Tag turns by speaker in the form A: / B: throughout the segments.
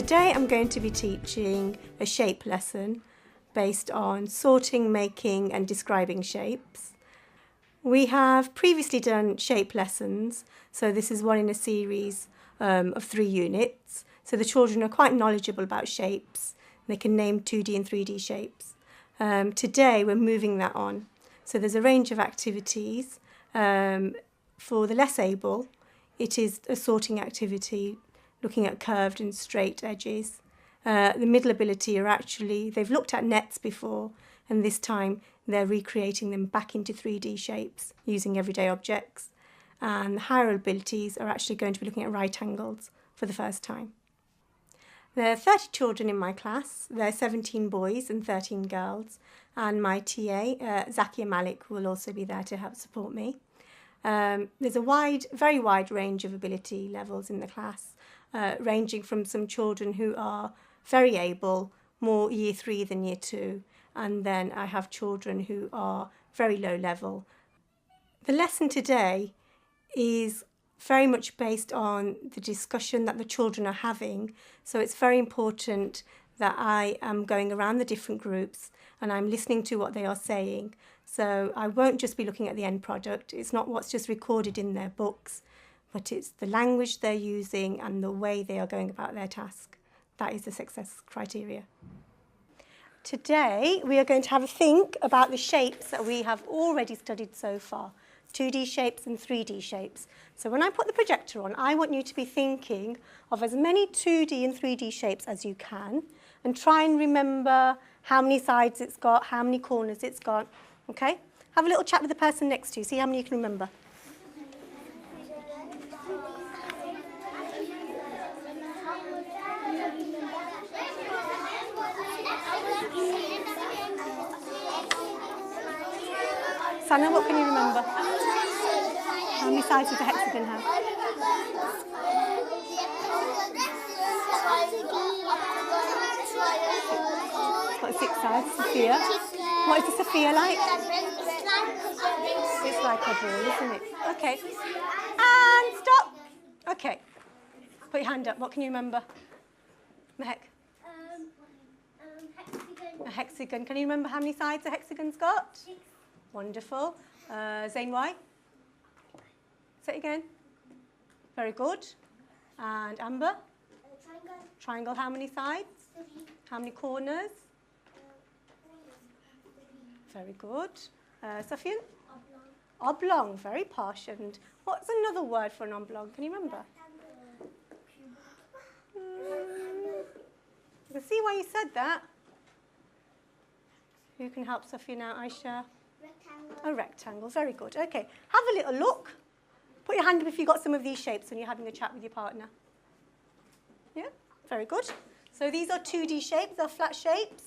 A: Today I'm going to be teaching a shape lesson based on sorting, making and describing shapes. We have previously done shape lessons, so this is one in a series of 3 units. So the children are quite knowledgeable about shapes. They can name 2D and 3D shapes. Today we're moving that on. So there's a range of activities. For the less able, it is a sorting activity, looking at curved and straight edges. The middle ability are they've looked at nets before, and this time they're recreating them back into 3D shapes using everyday objects. And the higher abilities are actually going to be looking at right angles for the first time. There are 30 children in my class. There are 17 boys and 13 girls. And my TA, Zakia Malik, will also be there to help support me. There's a very wide range of ability levels in the class, ranging from some children who are very able, more year 3 than year 2, and then I have children who are very low level. The lesson today is very much based on the discussion that the children are having, so it's very important that I am going around the different groups and I'm listening to what they are saying. So I won't just be looking at the end product. It's not what's just recorded in their books, but it's the language they're using and the way they are going about their task. That is the success criteria. Today we are going to have a think about the shapes that we have already studied so far, 2D shapes and 3D shapes. So when I put the projector on, I want you to be thinking of as many 2D and 3D shapes as you can and try and remember how many sides it's got, how many corners it's got. Okay? Have a little chat with the person next to you, see how many you can remember. Sana, what can you remember? How many sides does a hexagon have? It's got 6 sides. Sophia. What is a Sophia like? It's like a ball, isn't it? Okay. And stop. Okay. Put your hand up. What can you remember? Mehek. A hexagon. Can you remember how many sides a hexagon's got? 6. Wonderful. Zain, why? Say it again. Very good. And Amber?
B: Triangle.
A: Triangle, how many sides?
B: 3.
A: How many corners? Very good. Safian?
B: Oblong.
A: Oblong, very posh. And what's another word for an oblong? Can you remember? I can see why you said that. Who can help Safian now, Aisha?
B: Rectangle.
A: A rectangle, very good. Okay, have a little look. Put your hand up if you've got some of these shapes when you're having a chat with your partner. Yeah, very good. So these are 2D shapes, they're flat shapes.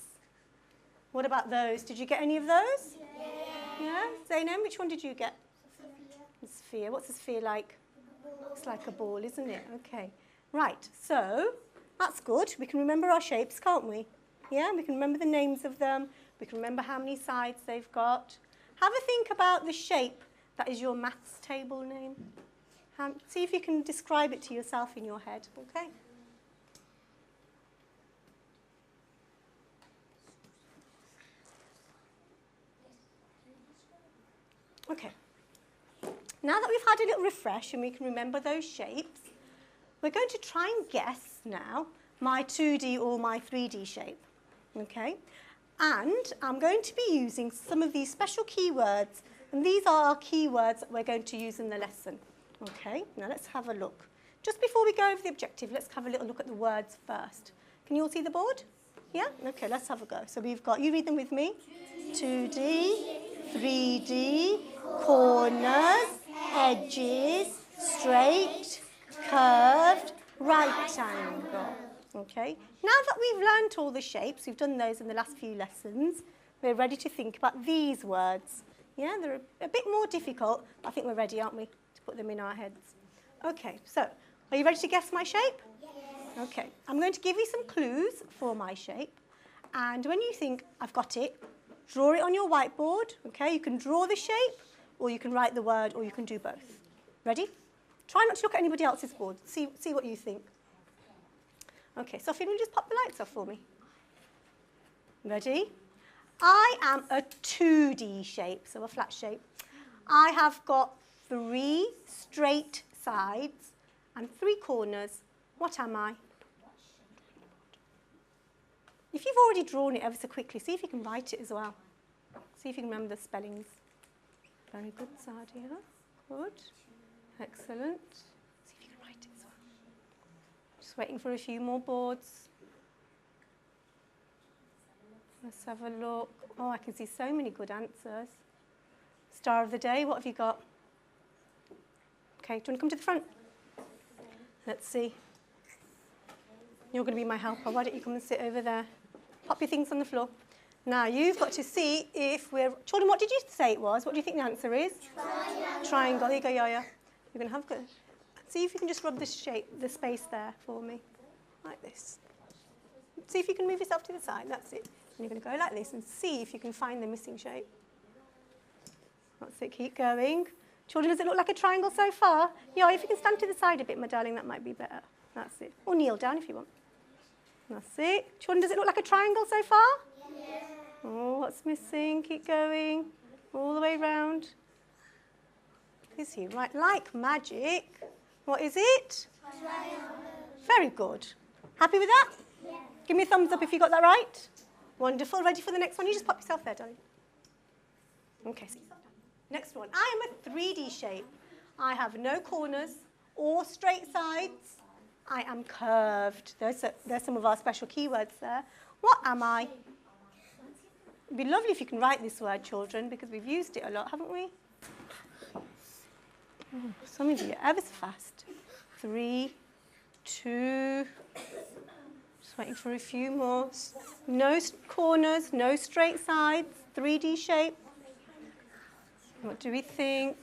A: What about those? Did you get any of those? Yeah? Zainab, which one did you get? A sphere. What's a sphere like? It's like a ball, isn't it? Okay. Right, so that's good. We can remember our shapes, can't we? Yeah, we can remember the names of them. We can remember how many sides they've got. Have a think about the shape that is your maths table name. See if you can describe it to yourself in your head, okay? Okay. Now that we've had a little refresh and we can remember those shapes, we're going to try and guess now my 2D or my 3D shape, okay? And I'm going to be using some of these special keywords, and these are our keywords that we're going to use in the lesson. Okay, now let's have a look. Just before we go over the objective, let's have a little look at the words first. Can you all see the board? Yeah? Okay, let's have a go. So we've got, you read them with me. 2D, 3D, corners, edges, straight, curved, right angle. Okay, now that we've learnt all the shapes, we've done those in the last few lessons, we're ready to think about these words. Yeah, they're a bit more difficult, but I think we're ready, aren't we, to put them in our heads. Okay, so, are you ready to guess my shape?
B: Yes.
A: Okay, I'm going to give you some clues for my shape, and when you think, I've got it, draw it on your whiteboard, okay? You can draw the shape, or you can write the word, or you can do both. Ready? Try not to look at anybody else's board. See what you think. Okay, Sophie, will you just pop the lights off for me? Ready? I am a 2D shape, so a flat shape. I have got 3 straight sides and 3 corners. What am I? If you've already drawn it ever so quickly, see if you can write it as well. See if you can remember the spellings. Very good, Sadia. Good. Excellent. See if you can write it as well. Just waiting for a few more boards. Let's have a look. Oh, I can see so many good answers. Star of the day, what have you got? Okay, do you want to come to the front? Let's see. You're going to be my helper. Why don't you come and sit over there? Pop your things on the floor. Now, you've got to see if we're... Children, what did you say it was? What do you think the answer is? Triangle. Triangle. There you go, Yaya. You're going to have... See if you can just rub the space there for me. Like this. See if you can move yourself to the side. That's it. And you're going to go like this and see if you can find the missing shape. That's it. Keep going. Children, does it look like a triangle so far? Yeah, if you can stand to the side a bit, my darling, that might be better. That's it. Or kneel down if you want. That's it. Children, does it look like a triangle so far? Yes. Oh, what's missing? Keep going. All the way round. Is he right? Like magic. What is it? Triangle. Very good. Happy with that? Yes. Give me a thumbs up if you got that right. Wonderful. Ready for the next one? You just pop yourself there, darling. Okay, so next one. I am a 3D shape. I have no corners or straight sides. I am curved. There's some of our special keywords there. What am I? It'd be lovely if you can write this word, children, because we've used it a lot, haven't we? Oh, some of you are ever so fast. 3, 2. Just waiting for a few more. No corners, no straight sides. 3D shape. What do we think?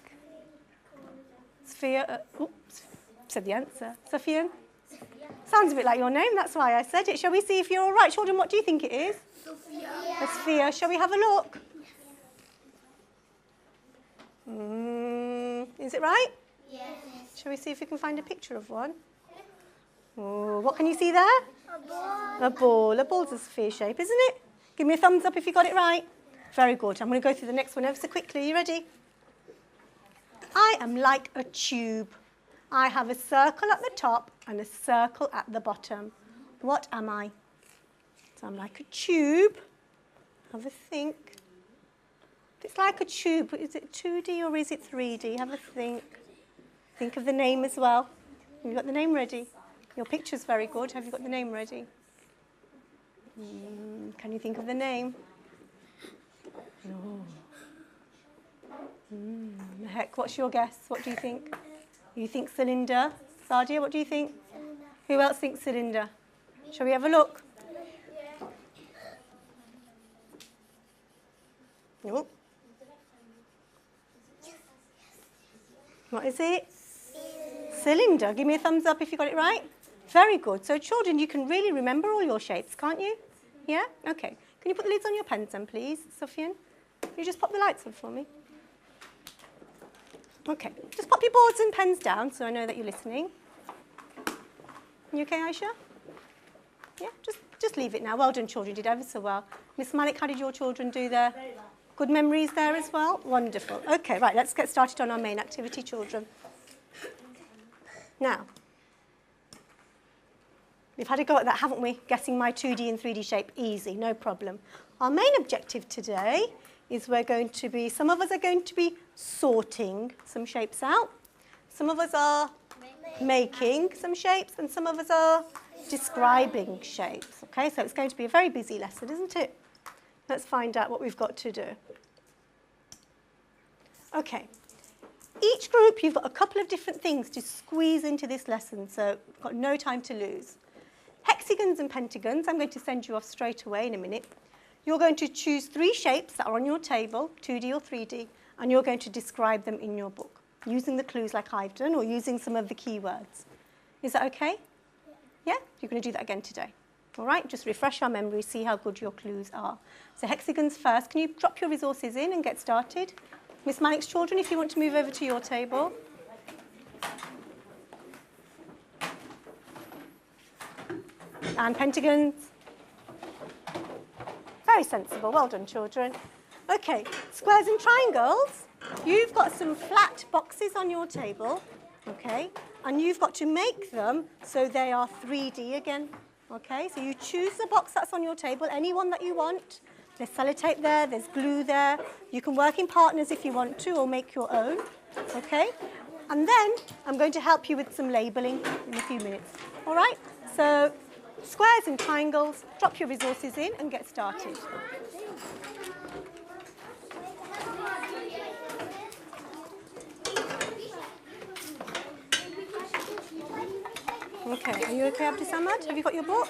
A: Sophia, oops, said the answer. Sophia? Sounds a bit like your name, that's why I said it. Shall we see if you're all right? Children, what do you think it is? Sophia. Sophia. Shall we have a look? Is it right? Yes. Shall we see if we can find a picture of one? Oh, what can you see there? A ball. A ball. A ball's a sphere shape, isn't it? Give me a thumbs up if you got it right. Very good. I'm going to go through the next one ever so quickly. Are you ready? I am like a tube. I have a circle at the top and a circle at the bottom. What am I? So I'm like a tube. Have a think. If it's like a tube, is it 2D or is it 3D? Have a think. Think of the name as well. Have you got the name ready? Your picture's very good. Have you got the name ready? Can you think of the name? No. Heck, what's your guess? What do you think? You think cylinder? Sadia, what do you think? Cylinder. Who else thinks cylinder? Shall we have a look? No. What is it? Cylinder. Give me a thumbs up if you got it right. Very good. So children, you can really remember all your shapes, can't you? Yeah? Okay. Can you put the lids on your pens then, please, Sofian? Can you just pop the lights on for me? Okay. Just pop your boards and pens down so I know that you're listening. You okay, Aisha? Yeah? Just leave it now. Well done, children. You did ever so well. Miss Malik, how did your children do there? Very well. Good memories there as well? Wonderful. Okay, right. Let's get started on our main activity, children. Now, we've had a go at that, haven't we? Guessing my 2D and 3D shape. Easy, no problem. Our main objective today is some of us are going to be sorting some shapes out. Some of us are making some shapes, and some of us are describing shapes. Okay, so it's going to be a very busy lesson, isn't it? Let's find out what we've got to do. Okay. Each group, you've got a couple of different things to squeeze into this lesson, so we've got no time to lose. Hexagons and pentagons, I'm going to send you off straight away in a minute. You're going to choose 3 shapes that are on your table, 2D or 3D, and you're going to describe them in your book, using the clues like I've done or using some of the keywords. Is that okay? Yeah? You're going to do that again today. All right? Just refresh our memory, see how good your clues are. So hexagons first. Can you drop your resources in and get started? Miss Malik's children, if you want to move over to your table. And pentagons. Very sensible. Well done, children. Okay, squares and triangles. You've got some flat boxes on your table, okay? And you've got to make them so they are 3D again, okay? So you choose the box that's on your table, any one that you want. There's sellotape there, there's glue there. You can work in partners if you want to or make your own, okay? And then I'm going to help you with some labelling in a few minutes, all right? So squares and triangles, drop your resources in and get started. Okay, are you okay, Abdi Samad? Have you got your book?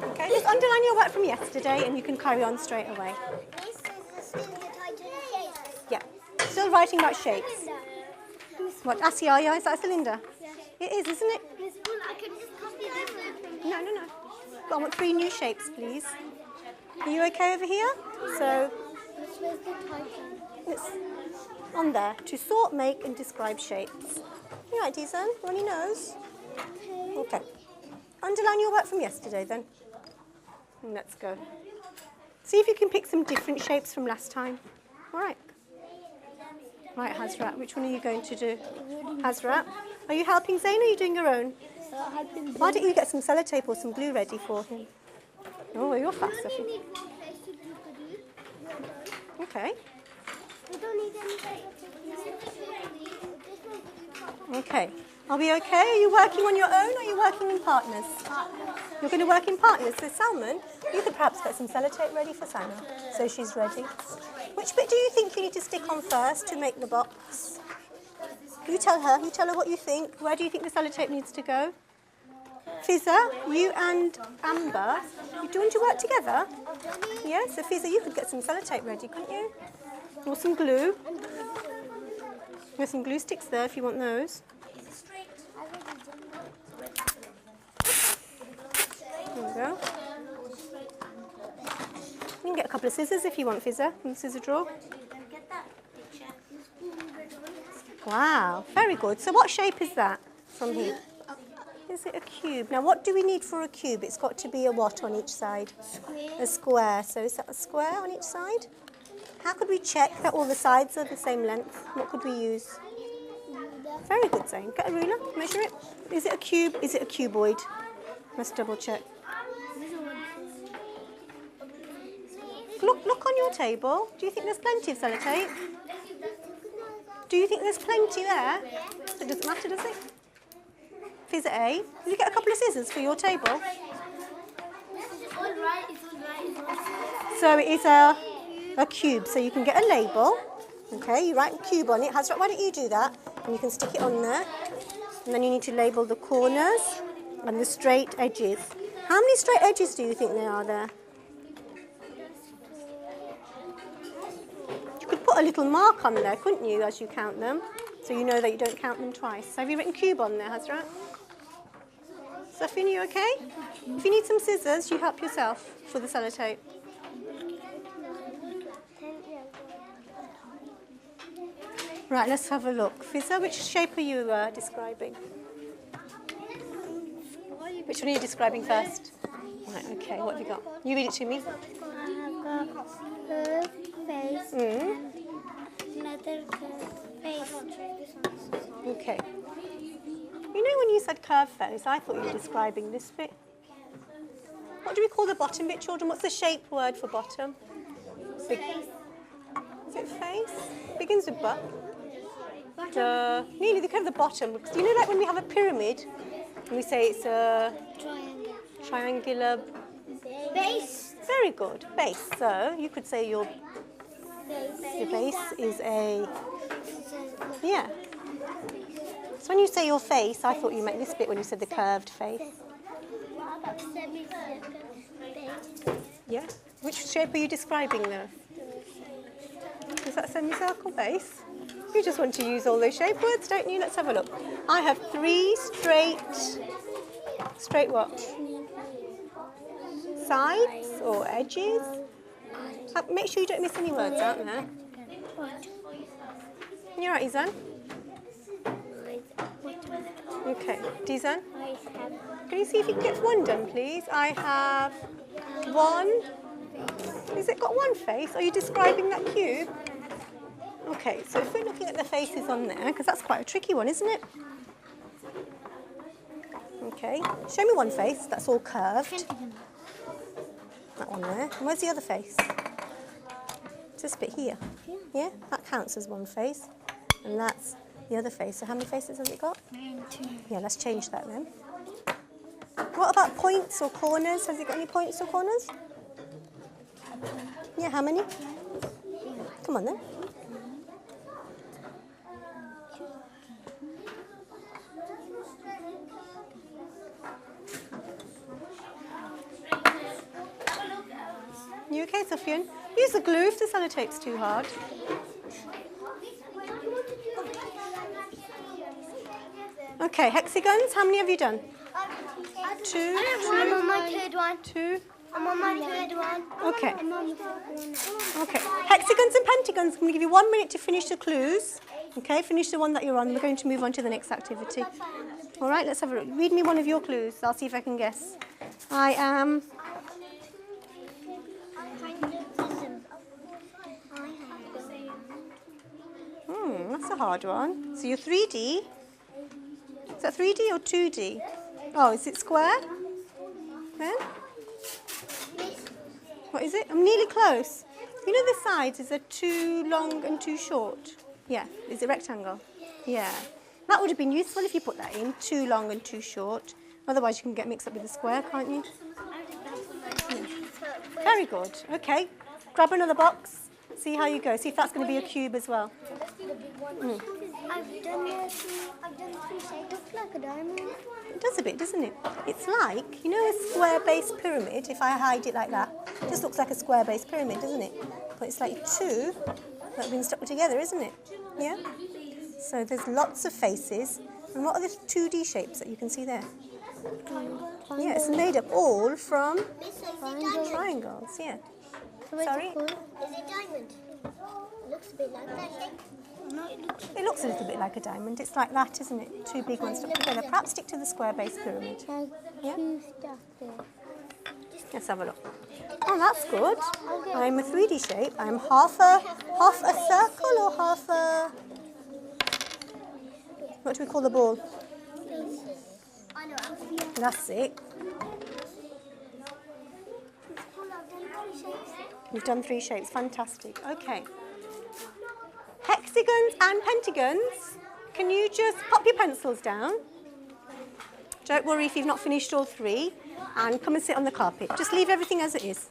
A: Okay, just underline your work from yesterday and you can carry on straight away.
B: This is still the title of shapes.
A: Yeah, still writing about shapes. What, Asiya, is that a cylinder?
B: Yes.
A: It is, isn't it?
B: Miss Bull, I can just copy this one.
A: No. But I want 3 new shapes, please. Are you okay over here? So
B: This was the title.
A: it's on there, to sort, make and describe shapes. You right, Dizan? Runny nose? Okay. Underline your work from yesterday then. And let's go. See if you can pick some different shapes from last time. All right. Right, Hazrat, which one are you going to do? Hazrat, are you helping Zain or are you doing your own? Why don't you get some sellotape or some glue ready for him? Oh, you're fast, Sophie.
B: We need one place to do the
A: Okay.
B: We don't need any place to
A: Okay. Are we okay? Are you working on your own or are you working in partners? You're going to work in partners. So Salman, you could perhaps get some sellotape ready for Sana so she's ready. Which bit do you think you need to stick on first to make the box? You tell her what you think. Where do you think the sellotape needs to go? Fizza, you and Amber, you do want to work together? Yeah, so Fizza, you could get some sellotape ready, couldn't you? Or some glue. There's some glue sticks there if you want those. There we go. You can get a couple of scissors if you want, Fizza, from the scissor drawer. Wow, very good. So what shape is that from here? Is it a cube? Now what do we need for a cube? It's got to be a what on each side? A square. So is that a square on each side? How could we check that all the sides are the same length? What could we use? Very good, Zain. Get a ruler, measure it. Is it a cube? Is it a cuboid? Let's double check. Look on your table. Do you think there's plenty of sellotape? Do you think there's plenty there? It doesn't matter, does it? Fizza A, will you get a couple of scissors for your table? So it is a cube, so you can get a label. Okay, you write a cube on it. Hazrat, why don't you do that? And you can stick it on there. And then you need to label the corners and the straight edges. How many straight edges do you think there are there? You could put a little mark on there, couldn't you, as you count them? So you know that you don't count them twice. So have you written cube on there, Hazrat? Safin, you okay? If you need some scissors, you help yourself for the sellotape. Right, let's have a look. Fizza, which shape are you describing? Which one are you describing first? Right, okay, what have you got? You read it to me.
B: I have got curve, face, another curve, face.
A: Okay. You know when you said curve face, I thought you were describing this bit. What do we call the bottom bit, children? What's the shape word for bottom? Is it face? Begins with butt. Nearly the kind of the bottom. Because you know, like when we have a pyramid, and we say it's a triangular
B: Base.
A: Very good. Base. So you could say your base is a yeah. So when you say your face, I thought you meant this bit when you said the curved face.
B: What about semicircle base?
A: Yeah. Which shape are you describing though? Is that semicircle base? You just want to use all those shape words, don't you? Let's have a look. I have 3 straight what? Sides or edges. Make sure you don't miss any words out there. You're right, Izan. Okay, Dizan,
B: I have
A: can you see if you can get one done, please? I have one. Has it got one face? Are you describing that cube? Okay, so if we're looking at the faces on there, because that's quite a tricky one, isn't it? Okay, show me one face that's all curved. That one there. And where's the other face? It's this bit here. Yeah, that counts as one face. And that's the other face. So how many faces has it got? Yeah, let's change that then. What about points or corners? Has it got any points or corners? Yeah, how many? Come on then. You okay, Sufyan? Use the glue if the sellotape's too hard. Okay, hexagons, how many have you done? Two.
B: I'm on my third one.
A: Two.
B: I'm on my third one.
A: Okay.
B: I'm on the third one.
A: Okay. Hexagons and pentagons, I'm going to give you 1 minute to finish the clues. Okay, finish the one that you're on. We're going to move on to the next activity. All right, let's have a look. Read me one of your clues. I'll see if I can guess. I am... That's a hard one. So you're 3D. Is that 3D or 2D? Oh, is it square? Then? What is it? I'm nearly close. You know the sides, is it too long and too short? Yeah. Is it rectangle? Yeah. That would have been useful if you put that in, too long and too short. Otherwise you can get mixed up with the square, can't you? Yeah. Very good. Okay. Grab another box. See how you go. See if that's going to be a cube as well.
B: I've done 3 shapes. Looks like a diamond.
A: It does a bit, doesn't it? It's like, you know, a square-based pyramid. If I hide it like that, it just looks like a square-based pyramid, doesn't it? But it's like two that have been stuck together, isn't it? Yeah? So there's lots of faces. And what are the 2D shapes that you can see there? Yeah, it's made up all from triangles, yeah. Sorry?
B: Is it diamond? Looks a bit like that shape. No,
A: It looks a little bit like a diamond. It's like that, isn't it? Two big ones stuck together. Perhaps stick to the square-based pyramid. Yeah? Let's have a look. Oh, that's good. I'm a 3D shape. I'm half a circle or half a... What do we call the ball? That's it. We've done 3 shapes. Fantastic. Okay. Hexagons and pentagons. Can you just pop your pencils down? Don't worry if you've not finished all 3. And come and sit on the carpet. Just leave everything as it is.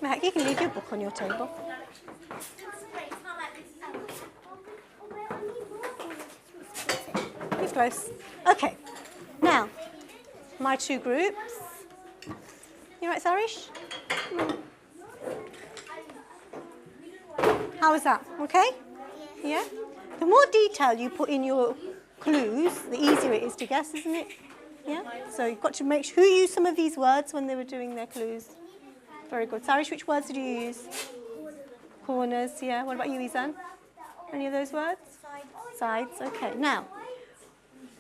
A: Mehak, you can leave your book on your table. You're close. Okay. Now, my 2 groups. You right, Sarish? How was that? Okay? Yeah? The more detail you put in your clues, the easier it is to guess, isn't it? Yeah? So you've got to make sure... Who used some of these words when they were doing their clues? Very good. Sarish, which words did you use? Corners, yeah. What about you, Izan? Any of those words? Sides. Okay. Now,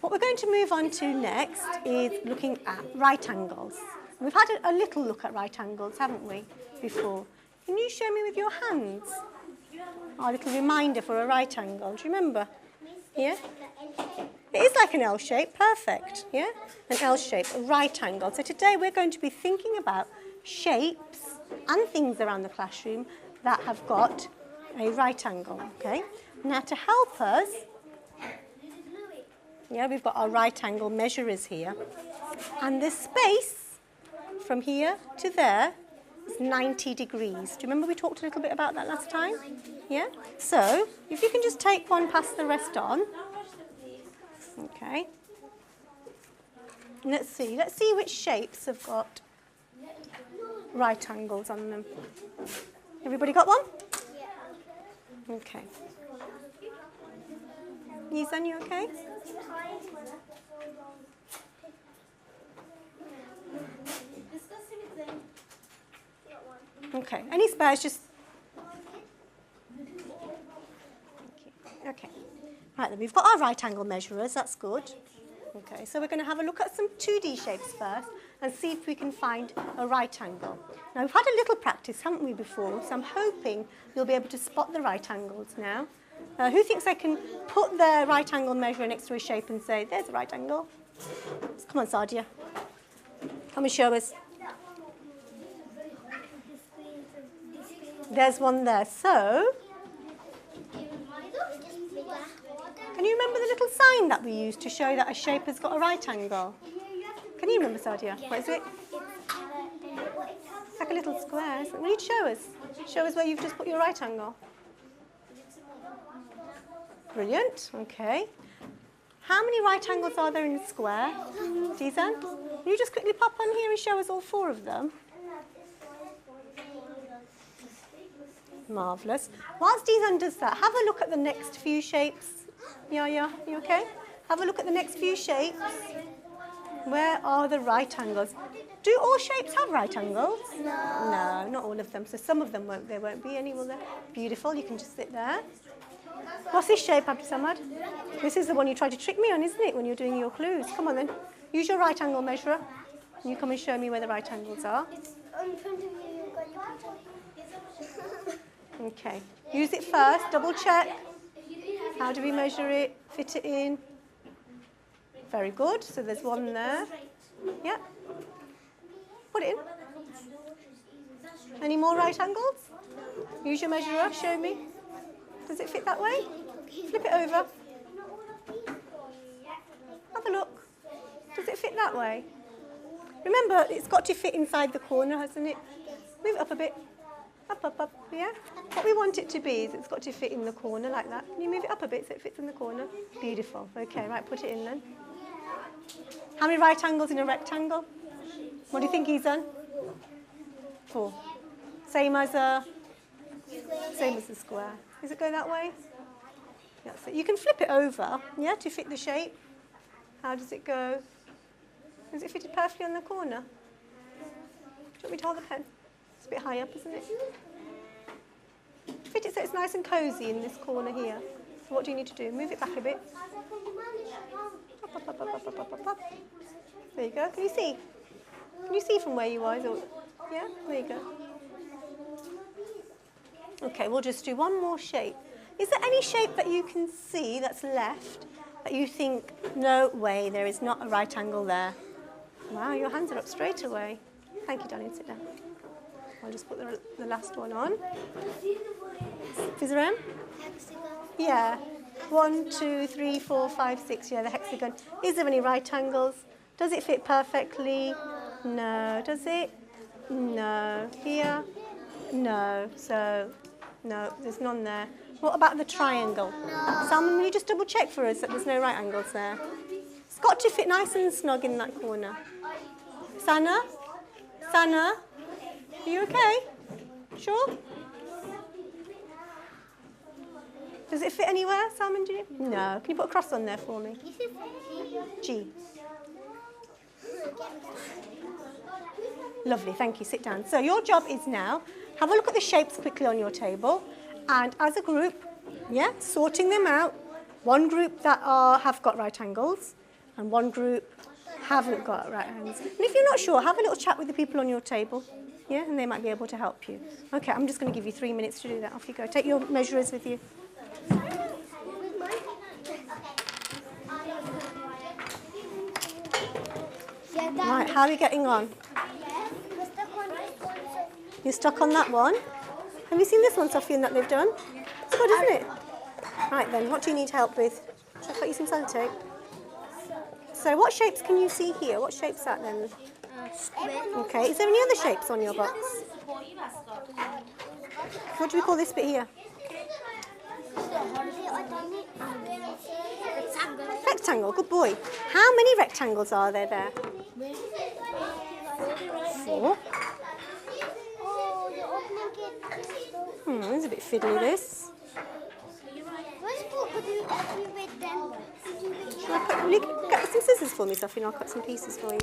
A: what we're going to move on to next is looking at right angles. We've had a little look at right angles, haven't we, before? Can you show me with your hands? Our little reminder for a right angle. Do you remember? Yeah? It is like an L shape. Perfect. Yeah? An L shape, a right angle. So today we're going to be thinking about shapes and things around the classroom that have got a right angle. Okay? Now to help us, yeah, we've got our right angle measurers here. And the space from here to there is 90 degrees. Do you remember we talked a little bit about that last time? Yeah? So, if you can just take one past the rest on. Okay. Let's see which shapes have got right angles on them. Everybody got one? Okay. Yizan, you okay? Okay. Any spares? Just Okay. Right, then we've got our right angle measurers. That's good. Okay, so we're going to have a look at some 2D shapes first and see if we can find a right angle. Now, we've had a little practice, haven't we, before? So I'm hoping you'll be able to spot the right angles now. Who thinks they can put their right angle measurer next to a shape and say, there's a right angle? Come on, Sadia. Come and show us. There's one there. So, can you remember the little sign that we used to show that a shape has got a right angle? Can you remember, Sadia? What is it? It's like a little square. Will you show us? Show us where you've just put your right angle. Brilliant. Okay. How many right angles are there in the square? Dizan? Can you just quickly pop on here and show us all 4 of them? Marvellous. Whilst Dizan does that, have a look at the next few shapes. Yeah, you okay? Have a look at the next few shapes. Where are the right angles? Do all shapes have right angles? No, not all of them. So some of them won't. There won't be any, will there? Beautiful. You can just sit there. What's this shape, Abdusamad? This is the one you tried to trick me on, isn't it, when you're doing your clues? Come on then. Use your right angle measurer. You come and show me where the right angles are.
B: It's in front of you.
A: Okay. Use it first. Double check. How do we measure it? Fit it in. Very good. So there's one there. Yeah. Put it in. Any more right angles? Use your measurer. Show me. Does it fit that way? Flip it over. Have a look. Does it fit that way? Remember, it's got to fit inside the corner, hasn't it? Move it up a bit. Up, up, up. Yeah? What we want it to be is it's got to fit in the corner like that. Can you move it up a bit so it fits in the corner? Beautiful. Okay, right, put it in then. How many right angles in a rectangle? What do you think he's done? 4. Same as a square. Does it go that way? Yeah, so you can flip it over, yeah, to fit the shape. How does it go? Is it fitted perfectly on the corner? Do you want me to hold the pen? It's a bit high up, isn't it? Fit it so it's nice and cosy in this corner here. So what do you need to do? Move it back a bit. Up, up, up, up, up, up, up, up. There you go. Can you see? Can you see from where you are? Yeah, there you go. Okay, we'll just do one more shape. Is there any shape that you can see that's left that you think, no way, there is not a right angle there? Wow, your hands are up straight away. Thank you, darling. Sit down. I'll just put the last one on. Fizaram? Yeah. 1, 2, 3, 4, 5, 6. Yeah, the hexagon. Is there any right angles? Does it fit perfectly? No. Does it? No. Here? No. So, no, there's none there. What about the triangle? Salman, will you just double check for us that there's no right angles there? It's got to fit nice and snug in that corner. Sana? Sana? Are you okay? Sure? Does it fit anywhere, Salman? Do you? No. Can you put a cross on there for me? G. Lovely, thank you. Sit down. So your job is now, have a look at the shapes quickly on your table, and as a group, yeah, sorting them out. One group that have got right angles, and one group haven't got right angles. And if you're not sure, have a little chat with the people on your table, yeah, and they might be able to help you. Okay, I'm just going to give you 3 minutes to do that. Off you go. Take your measurers with you. Right, how are we getting on? You're stuck on that one? Have you seen this one, Sofian, that they've done? It's good, isn't it? Right then, what do you need help with? Shall I cut you some sellotape? So what shapes can you see here? What shape's that then? Okay, is there any other shapes on your box? What do we call this bit here? Rectangle, good boy. How many rectangles are there? 4. It's a bit fiddly, this. Will you get some scissors for me, Sophie, and I'll cut some pieces for you.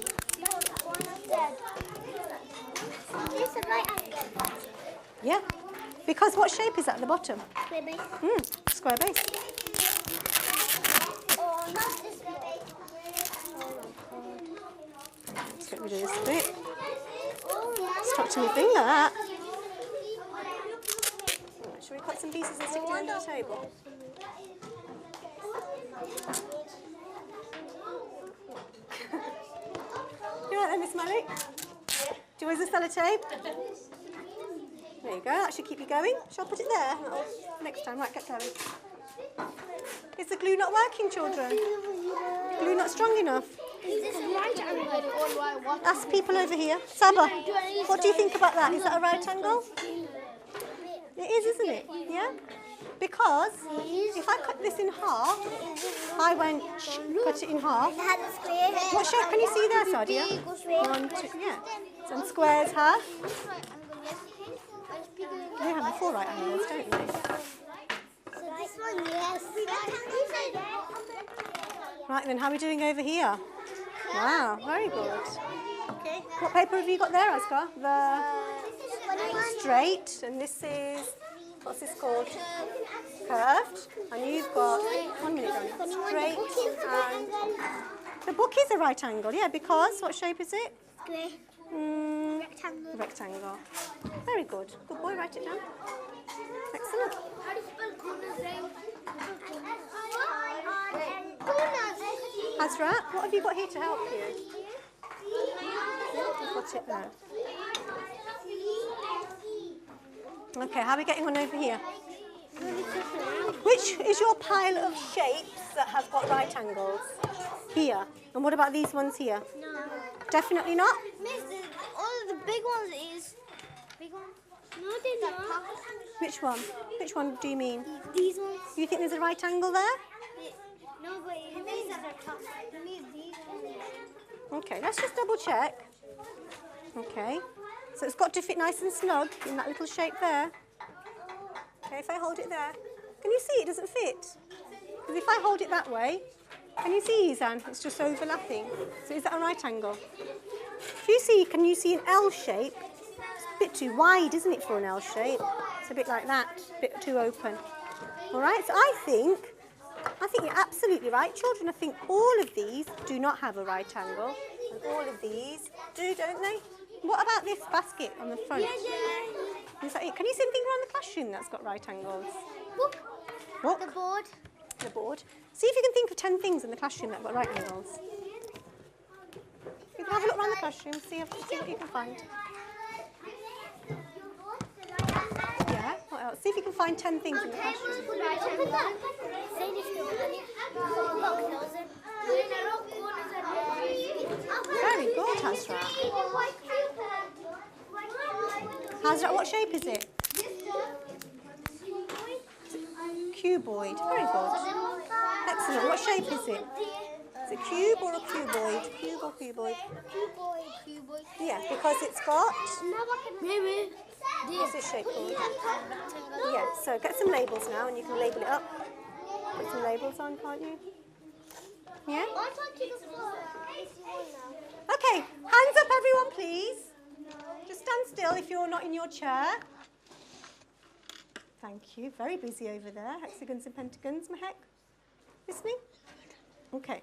A: Yeah. Because what shape is that at the bottom?
B: Square base.
A: Square base. We do this bit. Stuck to my finger. Shall we cut some pieces and stick it under the table? You right then, Miss Malik? Do you want the sellotape? There you go, that should keep you going. Shall I put it there? Next time, right, get going. Is the glue not working, children? Glue not strong enough? Ask people over here. Saba, what do you think about that? Is that a right angle? It is, isn't it? Yeah? Because if I cut this in half, I won't cut it in half. What shape can you see there, Sadia? 1, 2, yeah. Some squares have. They have the 4 right angles, don't they? Right then, how are we doing over here? Wow, very good. What paper have you got there, Askar? The straight, and this is, what's this called? Curved. And you've got, 1 minute, Johnny. Straight and, the book is a right angle, yeah, because, what shape is it?
B: Rectangle.
A: Rectangle. Very good. Good boy, write it down. Excellent.
B: How do you spell Guna's name?
A: Azra, what have you got here to help you? What's it there? Okay, how are we getting on over here? Which is your pile of shapes that have got right angles? Here. And what about these ones here?
B: No.
A: Definitely not?
B: Miss, all of the big ones is big ones. No, they're not.
A: Which one? Which one do you mean?
B: These ones.
A: You think there's a right angle there?
B: No, but these are the top. It means these ones.
A: Okay, let's just double check. Okay, so it's got to fit nice and snug in that little shape there. Okay, if I hold it there, can you see it doesn't fit? Because if I hold it that way, can you see, Izan? It's just overlapping. So is that a right angle? If you see, can you see an L shape? It's a bit too wide, isn't it, for an L shape? It's a bit like that, a bit too open. All right, so I think you're absolutely right. Children, I think all of these do not have a right angle. And all of these do, don't they? What about this basket on the front? Is that it? Can you see anything around the classroom that's got right angles?
B: Book.
A: What?
B: The board.
A: The board. See if you can think of 10 things in the classroom that have got right angles. You can have a look around the classroom, see what you can find. Yeah, what else? See if you can find 10 things in the classroom. Very good, Hazra. Hazra, what shape is it? Cuboid. Very good. Excellent. What shape is it? Is it cube or a cuboid? Cube or cuboid?
B: Cuboid.
A: Yeah, because it's got...
B: Maybe.
A: What's this shape called? Yeah, so get some labels now and you can label it up. Put some labels on, can't you? Yeah? Okay, hands up everyone please. Just stand still if you're not in your chair. Thank you. Very busy over there. Hexagons and pentagons, Mahek. Listening? Okay.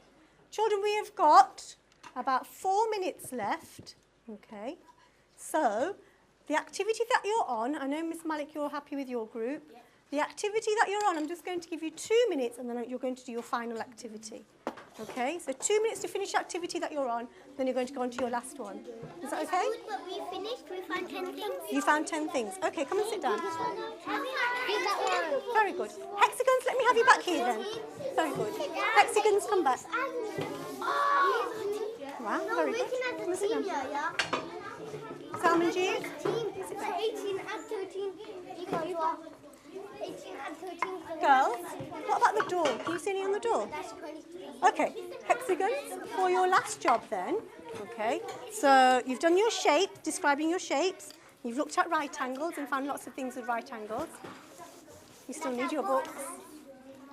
A: Children, we have got about 4 minutes left. Okay. So, the activity that you're on, I know, Miss Malik, you're happy with your group. Yep. The activity that you're on, I'm just going to give you 2 minutes and then you're going to do your final activity. Okay, so 2 minutes to finish the activity that you're on, then you're going to go on to your last one. Is that okay?
B: But we finished, we found 10 things.
A: You found 10 things. Okay, come and sit down. Very good. Hexagons, let me have you back here then. Very good. Hexagons, come back. Wow, very good. Come and sit down. Salmon G.
B: 18 and 13 equals what? 18 and 13.
A: Girls, what about the door? Can you see any on the door?
B: That's 23.
A: Okay, hexagons for your last job then. Okay, so you've done your shape, describing your shapes. You've looked at right angles and found lots of things with right angles. You still need your books.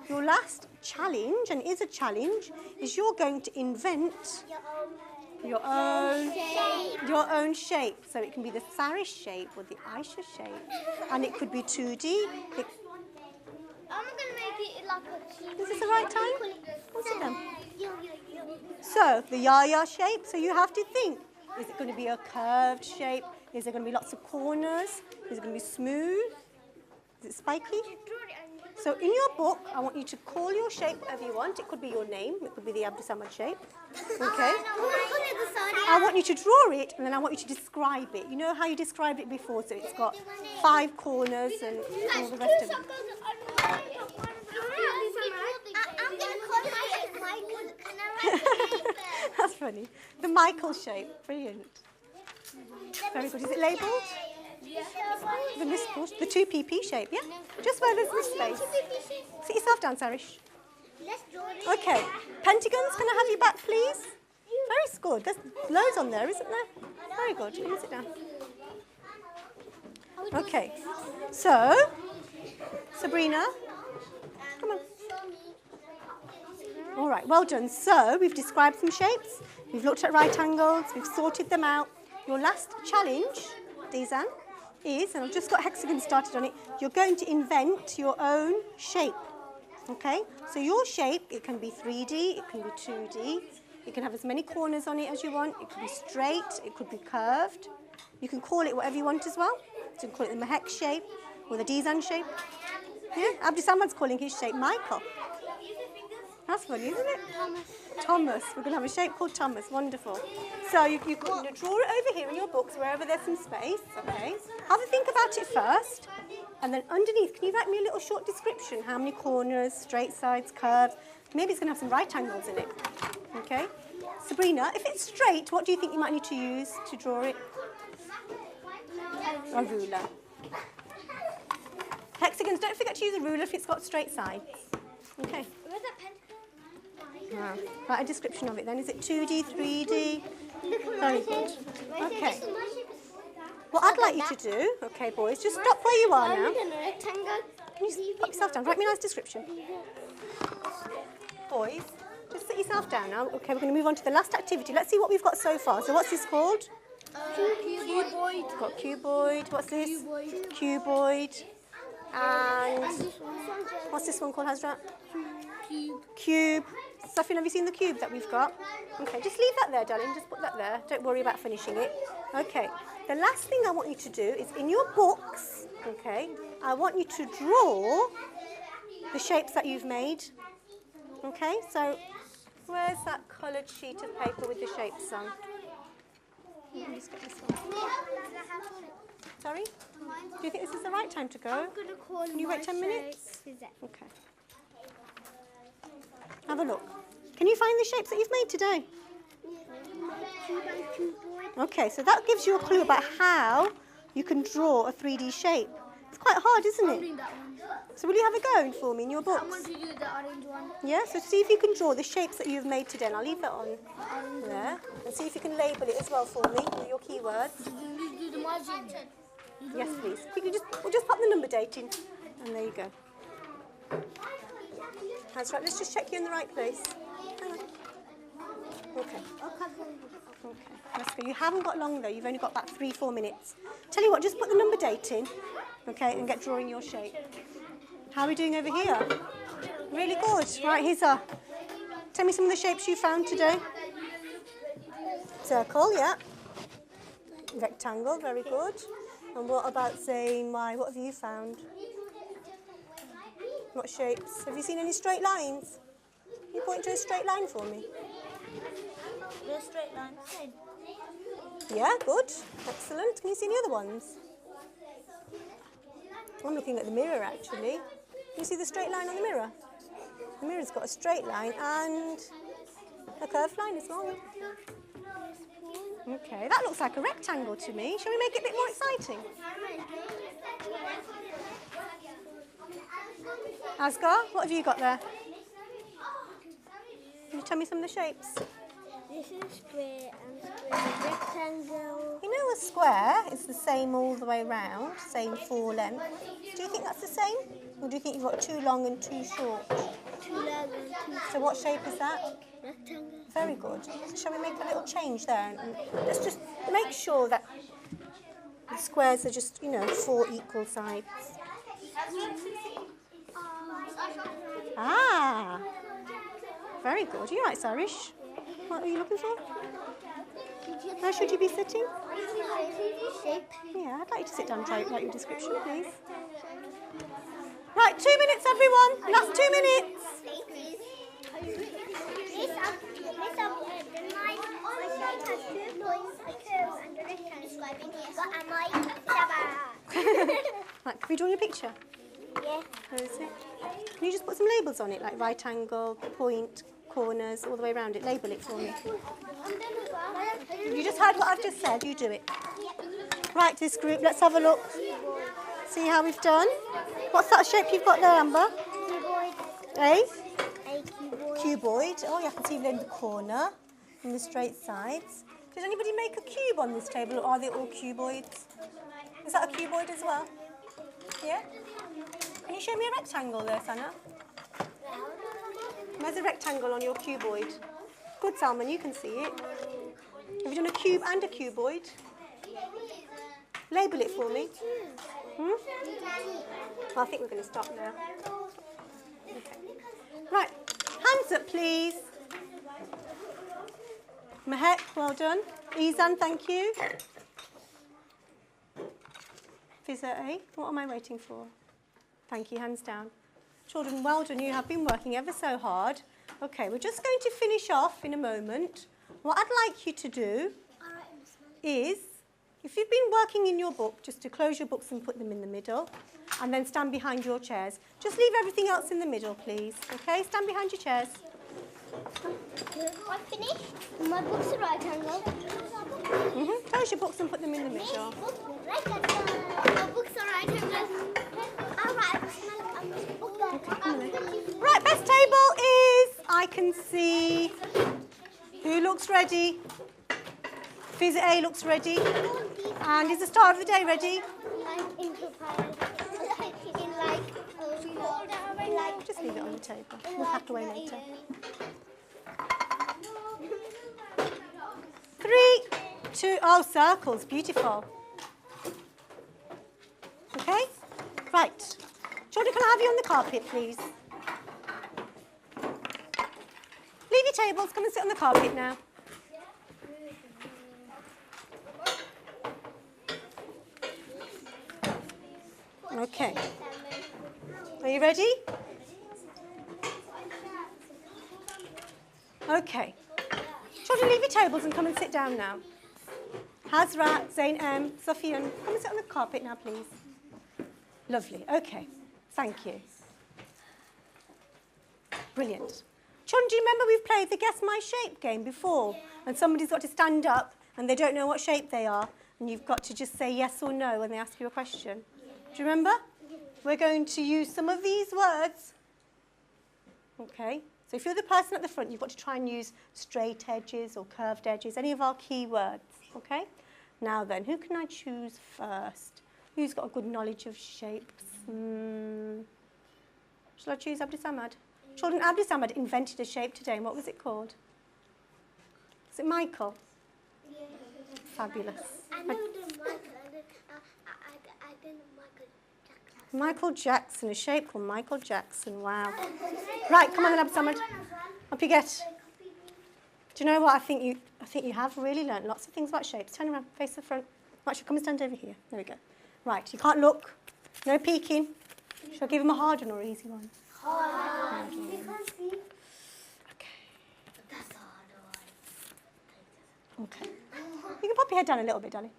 A: Your last challenge, and it is a challenge, is you're going to invent your own shape. So it can be the Farish shape or the Aisha shape. And it could be 2D.
B: I'm going to make it like a...
A: Is this the right time? What's it then? So, the Yaya shape. So you have to think, Is it going to be a curved shape? Is there going to be lots of corners? Is it going to be smooth? Is it spiky? So in your book, I want you to call your shape whatever you want. It could be your name. It could be the Abdus Samad shape. Okay? I want you to draw it, and then I want you to describe it. You know how you described it before? So it's got 5 corners and all the rest of it.
B: I'm going to call my shape Michael. Can I write it?
A: That's funny. The Michael shape. Brilliant. Very good. Is it labelled? The Miss Push, the 2PP shape, yeah? Just where there's this space. Sit yourself down, Sarish. Okay. Pentagons, can I have you back, please? Very good. There's loads on there, isn't there? Very good. Can you sit down? Okay. So, Sabrina, come on. All right, well done. So, we've described some shapes. We've looked at right angles. We've sorted them out. Your last challenge, Dizan, is, and I've just got hexagons started on it, you're going to invent your own shape. Okay? So your shape, it can be 3D, it can be 2D, it can have as many corners on it as you want, it could be straight, it could be curved. You can call it whatever you want as well. So you can call it the Mahek shape or the Dizan shape. Yeah? Abdus Samad's calling his shape Michael. That's funny, isn't it? Thomas. We're going to have a shape called Thomas. Wonderful. So you draw it over here in your books, wherever there's some space. Okay. Have a think about it first. And then underneath, can you write me a little short description? How many corners, straight sides, curves? Maybe it's going to have some right angles in it. Okay. Sabrina, if it's straight, what do you think you might need to use to draw it? A ruler. Hexagons, don't forget to use a ruler if it's got straight sides. Okay.
B: Where's that pen?
A: Wow. Write a description of it then. Is it 2D, 3D? Very good. Okay. What I'd like you to do, okay, boys, just stop where you are now. Can you put yourself down? Write me a nice description. Boys, just sit yourself down now. Okay, we're going to move on to the last activity. Let's see what we've got so far. So what's this called?
B: Cuboid.
A: We've got cuboid. What's this? Cuboid. And what's this one called, Hazrat? Cube. Safin, have you seen the cube that we've got? Okay, just leave that there, darling. Just put that there. Don't worry about finishing it. Okay, the last thing I want you to do is in your books, okay, I want you to draw the shapes that you've made. Okay, so where's that coloured sheet of paper with the shapes on? Just get this one. Sorry? Do you think this is the right time to go? Can you wait 10 minutes? Okay. Have a look. Can you find the shapes that you've made today? Okay, so that gives you a clue about how you can draw a 3D shape. It's quite hard, isn't it? So will you have a go for me in your books?
B: I want to do the orange one.
A: Yeah, so see if you can draw the shapes that you've made today. And I'll leave that on there. And see if you can label it as well for me with your keywords.
B: Do the margin.
A: Yes, please. Quickly, we'll just pop the number date in. And there you go. That's right. Let's just check you're in the right place. Hang on. Okay. Okay. That's good. You haven't got long though. You've only got about 3-4 minutes. Tell you what, just put the number date in, okay, and get drawing your shape. How are we doing over here? Really good. Right, here's our. Tell me some of the shapes you found today. Circle, yeah. Rectangle, very good. And what about saying why? What have you found? What shapes? Have you seen any straight lines? Can you point to a straight line for me?
B: The straight line.
A: Yeah, good. Excellent. Can you see any other ones? I'm looking at the mirror actually. Can you see the straight line on the mirror? The mirror's got a straight line and a curved line as well. Okay, that looks like a rectangle to me. Shall we make it a bit more exciting? Asghar, what have you got there? Can you tell me some of the shapes?
B: This is square and square rectangle.
A: You know a square is the same all the way round, same 4 length. Do you think that's the same? Or do you think you've got too long and too short?
B: Too long and too
A: So what shape is that?
B: rectangle.
A: Very good. Shall we make a little change there? And let's just make sure that the squares are just, 4 equal sides. Ah, very good. Are you right, Sarish? What are you looking for? How should you be sitting?
B: Shape.
A: Yeah, I'd like you to sit down, try write your description, please. Right, 2 minutes, everyone. Last 2 minutes. Right, can we draw your picture?
B: Yeah.
A: Where is it? Can you just put some labels on it, like right angle, point, corners, all the way around it? Label it for me. You just heard what I've just said, you do it. Right, this group, let's have a look. See how we've done. What's that shape you've got there, Amber? A? Cuboid. Oh, you can see in the corner, in the straight sides. Did anybody make a cube on this table, or are they all cuboids? Is that a cuboid as well? Yeah? Can you show me a rectangle there, Sana? Where's a rectangle on your cuboid? Good, Salman, you can see it. Have you done a cube and a cuboid? Label it for me. Well, I think we're going to stop now. Okay. Right, hands up, please. Mahek, well done. Izan, thank you. Fizzer A, what am I waiting for? Thank you, hands down. Children, well done, you have been working ever so hard. Okay, we're just going to finish off in a moment. What I'd like you to do is, if you've been working in your book, just to close your books and put them in the middle, and then stand behind your chairs. Just leave everything else in the middle, please. Okay, stand behind your chairs.
B: I'm finished. My books are right angle.
A: Close your books and put them in the middle.
B: My books are right angle.
A: Right, best table is, I can see, who looks ready? Fizz A looks ready. And is the star of the day ready? Just leave it on the table. We'll pack away later. 3, 2, oh, circles, beautiful. Okay, right. Jordan, can I have you on the carpet, please? Leave your tables, come and sit on the carpet now. Okay. Are you ready? Okay. Children, leave your tables and come and sit down now. Hazrat, Zain M, Sofian, come and sit on the carpet now, please. Lovely. Okay. Thank you. Brilliant. Children, do you remember we've played the Guess My Shape game before? And somebody's got to stand up and they don't know what shape they are. And you've got to just say yes or no when they ask you a question. Do you remember? We're going to use some of these words. Okay. So if you're the person at the front, you've got to try and use straight edges or curved edges, any of our key words. Okay. Now then, who can I choose first? Who's got a good knowledge of shapes? Shall I choose Abdus Samad? Children, Abdus Samad invented a shape today, and what was it called? Is it Michael?
B: Yeah.
A: Fabulous.
B: I know the Michael. I didn't Michael Jackson.
A: Michael Jackson, a shape called Michael Jackson. Wow. Right, come on then, Abdus Samad. Up you get. Do you know what? I think you have really learnt lots of things about shapes. Turn around, face the front. Actually, come and stand over here. There we go. Right, you can't look. No peeking. Shall I give him a hard one or an easy one?
B: Hard. You can't see.
A: Okay.
B: That's a hard one.
A: Okay. You can pop your head down a little bit, darling.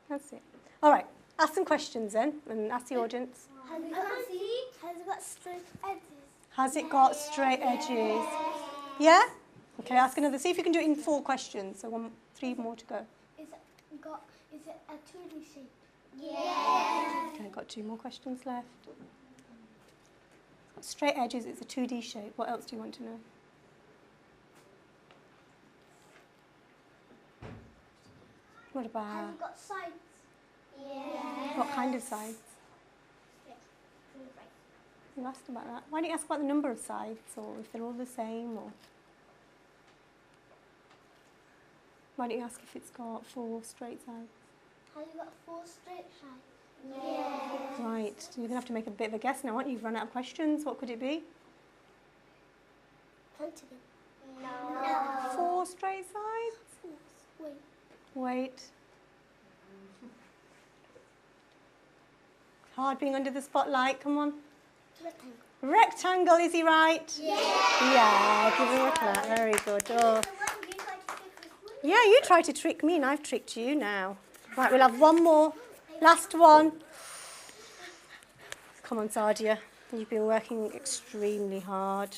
A: That's it. All right. Ask some questions then, and ask the audience.
B: Has it got straight edges?
A: Has it got straight edges? Yeah? Okay, ask another. See if you can do it in 4 questions. So 3 more to go.
B: Is it a 2D shape? Yeah.
A: Okay, got 2 more questions left. It's got straight edges, it's a 2D shape. What else do you want to know? What
B: Has
A: about,
B: it got sides? Yeah.
A: what kind of sides? You asked about that. Why don't you ask about the number of sides, or if they're all the same, or why don't you ask if it's got 4 straight sides?
B: Has it got 4 straight sides? Yeah.
A: Right, you're going to have to make a bit of a guess now, aren't you? You've run out of questions. What could it be?
B: Pentagon. No.
A: 4 straight sides?
B: Wait.
A: Wait. Hard being under the spotlight. Come on.
B: Rectangle.
A: Rectangle, is he right? Yeah, give him a clap. Very good. Oh. Yeah, you tried to trick me and I've tricked you now. Right, we'll have one more. Last one. Come on, Sadia. You've been working extremely hard.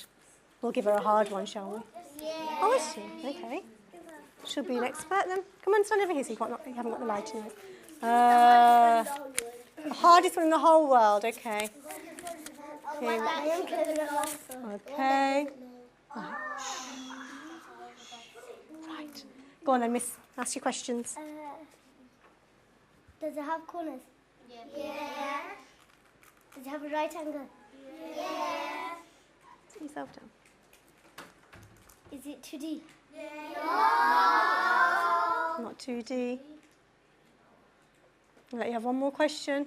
A: We'll give her a hard one, shall we?
B: Yeah.
A: Oh, is she? Okay. She'll be an expert then. Come on, stand over here so you haven't got the light in your eyes. The hardest one in the whole world. Okay. Okay. Okay. Right. Go on then, miss. Ask your questions.
B: Does it have corners? Yeah. Does it have a right angle? Yeah.
A: Sit yourself down.
B: Is it 2D?
A: Not 2D. I'll let you have one more question.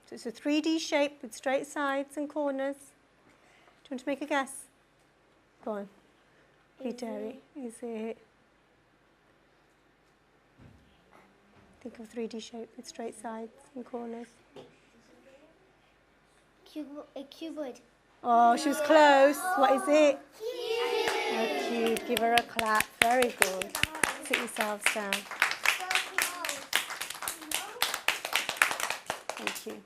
A: So it's a 3D shape with straight sides and corners. Do you want to make a guess? Go on. Be daring. Is it? Think of a 3D shape with straight sides and corners.
B: A cuboid.
A: Oh, she was close. What is it? A cube. Give her a clap. Very good. Sit yourselves down. Thank you.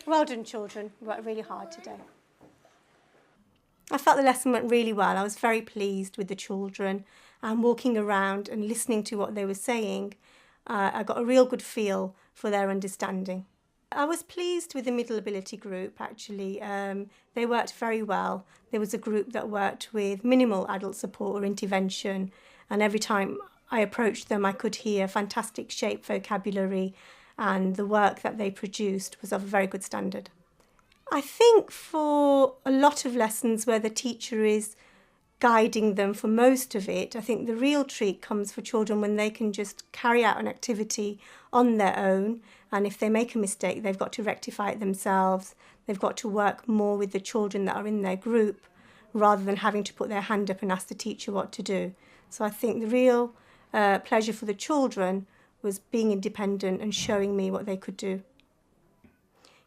A: Well done, children. You worked really hard today. I felt the lesson went really well. I was very pleased with the children and walking around and listening to what they were saying. I got a real good feel for their understanding. I was pleased with the middle ability group, actually. They worked very well. There was a group that worked with minimal adult support or intervention, and every time I approached them, I could hear fantastic shape vocabulary, and the work that they produced was of a very good standard. I think for a lot of lessons where the teacher is guiding them for most of it, I think the real treat comes for children when they can just carry out an activity on their own, and if they make a mistake, they've got to rectify it themselves. They've got to work more with the children that are in their group rather than having to put their hand up and ask the teacher what to do. So I think the real pleasure for the children was being independent and showing me what they could do.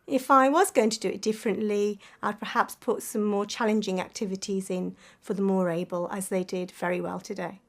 A: If I was going to do it differently, I'd perhaps put some more challenging activities in for the more able, as they did very well today.